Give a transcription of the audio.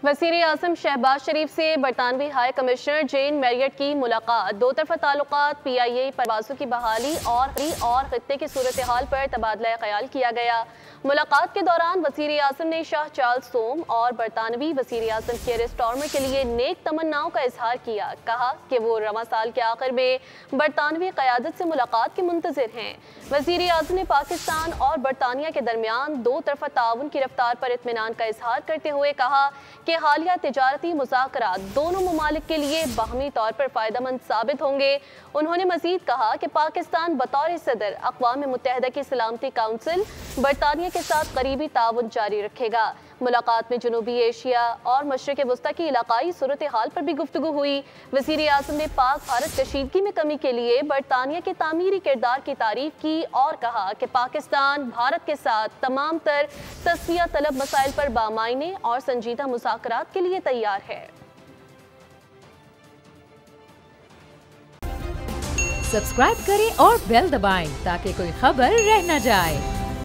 वज़ीर आज़म शहबाज शरीफ से बरतानवी high commissioner जेन Marriott की मुलाकात। दो तरफा ताल्लुकात, PIA परवाज़ों की बहाली और खित्ते की सूरत हाल पर तबादला ख्याल किया गया। मुलाकात के दौरान वज़ीर आज़म ने शाह चार्ल्स सोम और बरतानवी वज़ीर आज़म केयर स्टार्मर के लिए नेक तमन्नाओं का इजहार किया। कहा कि वो रवां साल के आखिर में बरतानवी क़यादत से मुलाकात के मुंतज़िर हैं। वज़ीर आज़म ने पाकिस्तान और बरतानिया के दरमियान दो तरफा ताउन की रफ्तार पर इत्मीनान का इजहार करते हुए कहा कि हालिया तिजारती मुज़ाकरात दोनों ममालिक के लिए बाहमी तौर पर फ़ायदेमंद साबित होंगे। उन्होंने मज़ीद कहा कि पाकिस्तान बतौर सदर अक़वाम मुत्तहिदा की सलामती काउंसिल बरतानिया के साथ करीबी ताउन जारी रखेगा। मुलाकात में जनूबी एशिया और मशरिक़ वस्ता की इलाकाई सूरत हाल पर भी गुफ्तगू हुई। वज़ीर आज़म ने पाक भारत कशीदगी में कमी के लिए बरतानिया के तामीरी किरदार की तारीफ की और कहा कि पाकिस्तान भारत के साथ तमाम तर तस्फिया तलब मसाइल पर बामायने और संजीदा मुज़ाकरात के लिए तैयार है। सब्सक्राइब करें और बेल दबाएं ताकि कोई खबर रह न जाए।